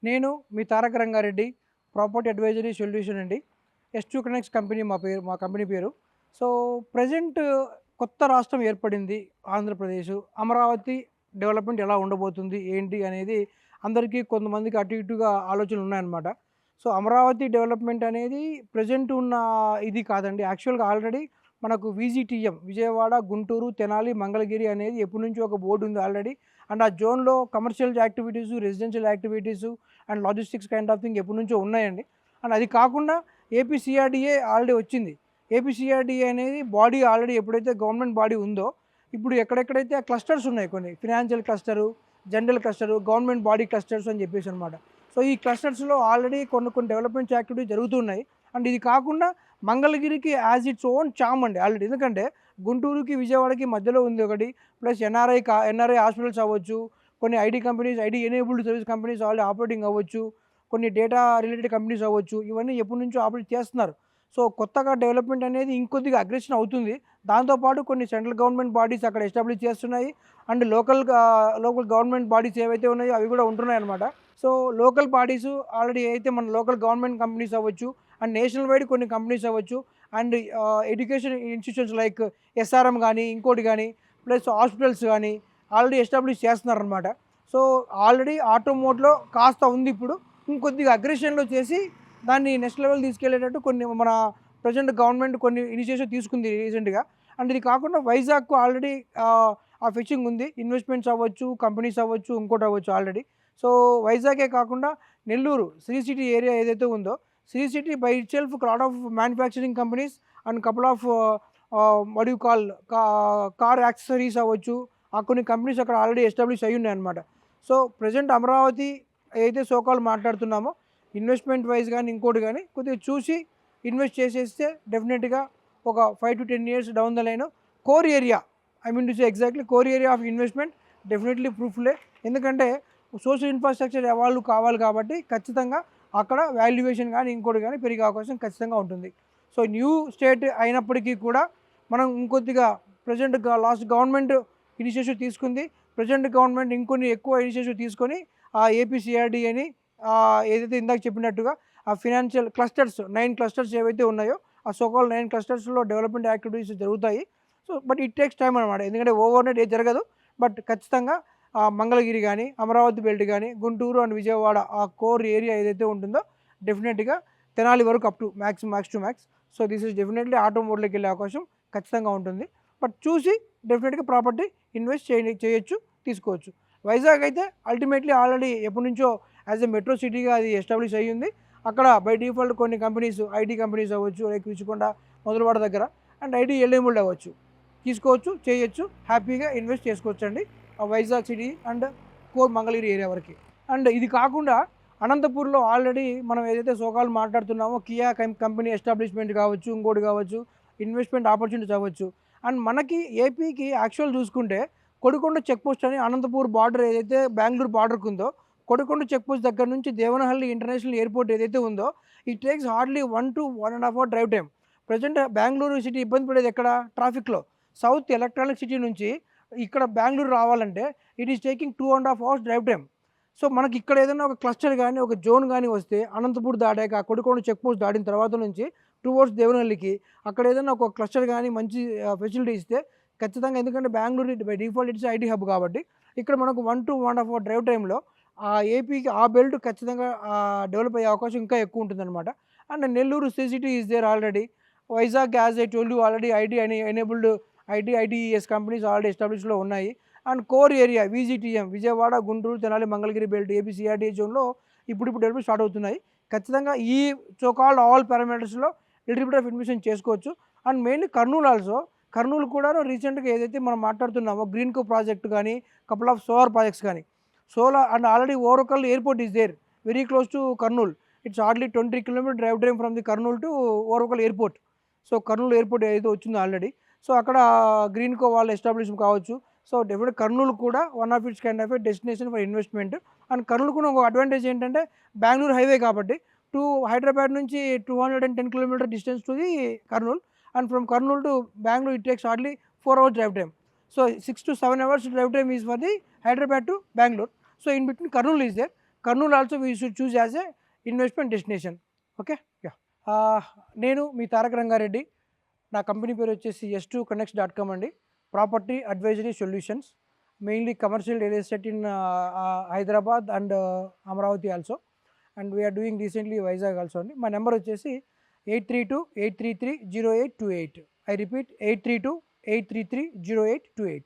నేను మీ తారక Rangareddy property advisory solution అండి. S2 కనెక్ట్స్ కంపెనీ మా కంపెనీ పేరు. సో, ప్రెజెంట్ కొత్త రాష్ట్రం ఏర్పడింది ఆంధ్రప్రదేశ్. అమరావతి డెవలప్‌మెంట్ ఎలా ఉండబోతుంది? ఏంటి? అనేది అందరికీ కొంతమందికి అటు ఇటుగా ఆలోచనలున్నాయన్నమాట. సో, అమరావతి డెవలప్‌మెంట్ అనేది ప్రెజెంట్ ఉన్న ఇది కాదండి. యాక్చువల్‌గా ఆల్రెడీ మనకు VGTM విజయవాడ, గుంటూరు, తెనాలి, మంగళగిరి అనేది ఎప్పటినుంచో ఒక బోర్డ్ ఉంది ఆల్రెడీ. అండ్ ఆ జోన్‌లో commercial activities, residential activities and logistics kind of thing ఎప్పటినుంచో ఉన్నాయండి. అండ్ అది కాకుండా ఏపీ సీఆర్‌డీఏ ఆల్రెడీ వచ్చింది. ఏపీ సీఆర్‌డీఏ అనేది బాడీ ఆల్రెడీ ఎప్పుడైతే గవర్నమెంట్ బాడీ ఉందో, ఇప్పుడు ఎక్కడెక్కడైతే క్లస్టర్స్ ఉన్నాయి కొన్ని financial cluster, general cluster, government body clusters అని చెప్పేసి అనమాట. సో, ఈ క్లస్టర్స్‌లో ఆల్రెడీ కొన్ని డెవలప్‌మెంట్ యాక్టివిటీ జరుగుతున్నాయి. అండ్ ఇది కాకుండా మంగళగిరికి యాజ్ ఇట్స్ ఓన్ చార్మ్ అండి ఆల్రెడీ. ఎందుకంటే గుంటూరుకి, విజయవాడకి మధ్యలో ఉంది ఒకటి. ప్లస్ ఎన్ఆర్ఐ హాస్పిటల్స్ అవ్వచ్చు, కొన్ని IT companies, IT enabled service companies already operating అవ్వచ్చు, కొన్ని డేటా రిలేటెడ్ కంపెనీస్ అవ్వచ్చు. ఇవన్నీ ఎప్పటినుంచో ఆపరేట్ చేస్తున్నారు. సో, కొత్తగా డెవలప్‌మెంట్ అనేది ఇంకొద్దిగా అగ్రెషన్ అవుతుంది. దాంతో పాటు కొన్ని సెంట్రల్ గవర్నమెంట్ బాడీస్ అక్కడ ఎస్టాబ్లిష్ చేస్తున్నాయి. అండ్ లోకల్ గవర్నమెంట్ బాడీస్ ఏవైతే ఉన్నాయో అవి కూడా ఉంటున్నాయన్నమాట. సో, లోకల్ బాడీస్ ఆల్రెడీ అయితే మన లోకల్ గవర్నమెంట్ కంపెనీస్ అవ్వచ్చు, అండ్ నేషనల్ వైడ్ కొన్ని కంపెనీస్ అవ్వచ్చు, and education institutions like SRM గానీ, ఇంకోటి గానీ, ప్లస్ హాస్పిటల్స్ గానీ ఆల్రెడీ ఎస్టాబ్లిష్ చేస్తున్నారనమాట. సో, ఆల్రెడీ ఆటో మోడ్‌లో కాస్త ఉంది ఇప్పుడు. ఇంకొద్దిగా అగ్రెషన్‌లో చేసి దాన్ని నెక్స్ట్ లెవెల్ తీసుకెళ్ళేటట్టు కొన్ని మన ప్రెజెంట్ గవర్నమెంట్ కొన్ని ఇనిషియేటివ్ తీసుకుంది రీసెంట్‌గా. అండ్ ఇది కాకుండా వైజాగ్‌కు ఆల్రెడీ ఆ ఫెచింగ్ ఉంది. ఇన్వెస్ట్‌మెంట్స్ అవ్వచ్చు, కంపెనీస్ అవ్వచ్చు, ఇంకోటి అవ్వచ్చు ఆల్రెడీ. సో, వైజాగే కాకుండా నెల్లూరు శ్రీ సిటీ ఏరియా ఏదైతే ఉందో, Sri city by itself lot of manufacturing companies and couple of what you call car accessories అవ్వచ్చు, ఆ కొన్ని కంపెనీస్ అక్కడ ఆల్రెడీ ఎస్టాబ్లిష్ అయ్యున్నాయన్నమాట. సో, ప్రెజెంట్ అమరావతి ఏదైతే సో కాల్ మాట్లాడుతున్నామో, ఇన్వెస్ట్‌మెంట్ వైస్ గానీ, ఇంకోటి గానీ కొద్దిగా చూసి ఇన్వెస్ట్ చేసేస్తే డెఫినెట్‌గా ఒక 5-10 years down the line core area, I mean to say exactly core area of investment definitely ప్రూఫ్‌లే. ఎందుకంటే సోషల్ ఇన్‌ఫ్రాస్ట్రక్చర్ ఎవాల్వ్ కావాలి కాబట్టి ఖచ్చితంగా అక్కడ వాల్యుయేషన్ గానీ, ఇంకోటి గానీ పెరిగే అవకాశం ఖచ్చితంగా ఉంటుంది. సో, న్యూ స్టేట్ అయినప్పటికీ కూడా మనం ఇంకొద్దిగా ప్రెజెంట్ లాస్ట్ గవర్నమెంట్ ఇనిషియేటివ్ తీసుకుంది. ప్రెజెంట్ గవర్నమెంట్ ఇంకొన్ని ఎక్కువ ఇనిషియేటివ్ తీసుకొని ఆ ఏపీ సీఆర్‌డీఏని ఏదైతే ఇందాక చెప్పినట్టుగా ఆ ఫినాన్షియల్ క్లస్టర్స్ 9 క్లస్టర్స్ ఏవైతే ఉన్నాయో, ఆ సో కాల్డ్ 9 క్లస్టర్స్‌లో డెవలప్‌మెంట్ యాక్టివిటీస్ జరుగుతాయి. So, but it takes time అనమాట. ఎందుకంటే ఓవర్‌నైట్ ఏది జరగదు. బట్ ఖచ్చితంగా మంగళగిరి గానీ, అమరావతి బెల్ట్ గానీ, గుంటూరు అండ్ విజయవాడ ఆ కోర్ ఏరియా ఏదైతే ఉంటుందో డెఫినెట్‌గా తెనాలి వరకు up to max to max. So, this is definitely auto మోడ్‌లోకెళ్ళే అవకాశం ఖచ్చితంగా ఉంటుంది. బట్ చూసి డెఫినెట్‌గా ప్రాపర్టీ ఇన్వెస్ట్ చేయొచ్చు, తీసుకోవచ్చు. వైజాగ్ అయితే అల్టిమేట్‌లీ ఆల్రెడీ ఎప్పటినుంచో యాజ్ ఎ మెట్రో సిటీగా అది ఎస్టాబ్లిష్ అయ్యింది. అక్కడ బై డిఫాల్ట్ కొన్ని కంపెనీస్, ఐటీ కంపెనీస్ అవ్వచ్చు, లైక్ రుషికొండ, మధురవాడ దగ్గర అండ్ ఐటీ ఎనేబుల్డ్ అవ్వచ్చు. తీసుకోవచ్చు, చేయొచ్చు, హ్యాపీగా ఇన్వెస్ట్ చేసుకోవచ్చండి. Vizag city and core Mangalagiri area వరకి. అండ్ ఇది కాకుండా అనంతపూర్‌లో ఆల్రెడీ మనం ఏదైతే సో కాల్డ్ మాట్లాడుతున్నామో కియా కంపెనీ ఎస్టాబ్లిష్‌మెంట్ కావచ్చు, ఇంకోటి కావచ్చు, ఇన్వెస్ట్‌మెంట్ ఆపర్చునిటీస్ అవ్వచ్చు. అండ్ మనకి ఏపీకి యాక్చువల్ చూసుకుంటే కొడికొండ చెక్ పోస్ట్ అని అనంతపూర్ బార్డర్ ఏదైతే బెంగుళూరు బార్డర్‌కి ఉందో, కొడికొండ చెక్ పోస్ట్ దగ్గర నుంచి దేవనహల్లి ఇంటర్నేషనల్ ఎయిర్‌పోర్ట్ ఏదైతే ఉందో, it takes hardly 1-1 ½ hour drive time. Present Bengaluru city ఇబ్బంది పడేది ఎక్కడ? ట్రాఫిక్‌లో. సౌత్ ఎలక్ట్రానిక్ సిటీ నుంచి ఇక్కడ బెంగుళూరు రావాలంటే it is taking 2 ½ hours drive time. So, మనకి ఇక్కడ ఏదైనా ఒక క్లస్టర్ గానీ, ఒక జోన్ గానీ వస్తే అనంతపూర్ దాటాక కొడికొండ చెక్ పోస్ట్ దాటిన తర్వాత నుంచి టువర్డ్స్ దేవనహల్లికి అక్కడ ఏదైనా ఒక క్లస్టర్ గానీ మంచి ఫెసిలిటీ ఇస్తే ఖచ్చితంగా, ఎందుకంటే Bengaluru by default it's IT hub కాబట్టి ఇక్కడ మనకు 1-1 ½ అవర్ డ్రైవ్ టైమ్‌లో ఏపీకి ఆ బెల్ట్ ఖచ్చితంగా డెవలప్ అయ్యే అవకాశం ఇంకా ఎక్కువ ఉంటుందన్నమాట. And Nellore city is there already. Vizag as I told you already IT enabled ITES companies already ఎస్టాబ్లిష్‌లో ఉన్నాయి. And core area VGTM Vijayawada, Guntur, Tenali, Mangalagiri belt AP CRDA జోన్‌లో ఇప్పుడిప్పుడు డెవలప్ స్టార్ట్ అవుతున్నాయి. ఖచ్చితంగా ఈ సో కాల్డ్ ఆల్ పారామీటర్స్‌లో లిటిల్ బిట్ ఆఫ్ ఇన్వెస్ట్‌మెంట్ చేసుకోవచ్చు. And mainly Kurnool also. Kurnool కూడాను రీసెంట్‌గా ఏదైతే మనం మాట్లాడుతున్నామో గ్రీన్‌కో ప్రాజెక్ట్ గానీ, కపుల్ ఆఫ్ సోలార్ ప్రాజెక్ట్స్ గానీ, solar and already Orvakal airport is there very close to Kurnool. It's hardly 20 kilometre drive time from the Kurnool to Orvakal airport. So, Kurnool airport ఏదైతే వచ్చిందో ఆల్రెడీ. సో, అక్కడ గ్రీన్‌కో వాళ్ళు ఎస్టాబ్లిష్ కావచ్చు. సో, డెఫినెట్ కర్నూల్ కూడా one of it's kind of a destination for investment. And Kurnool కూడా ఒక advantage ఏంటంటే Bengaluru highway కాబట్టి హైదరాబాద్ నుంచి 210 kilometre distance to the Kurnool. And from Kurnool to Bengaluru it takes hardly 4 hours drive time. So, 6-7 hours drive time is for the Hyderabad to Bengaluru. So, in between Kurnool is there. Kurnool also we should choose as a investment destination. Okay. Ya. నేను మీ తారక రంగారెడ్డి. నా company పేరు వచ్చేసి S2Connects.com అండి. Property advisory solutions, mainly commercial real estate in Hyderabad and Amaravati also, and we're doing recently Vizag also అండి. మా number వచ్చేసి 832-833-0828. I repeat 832-833-0828.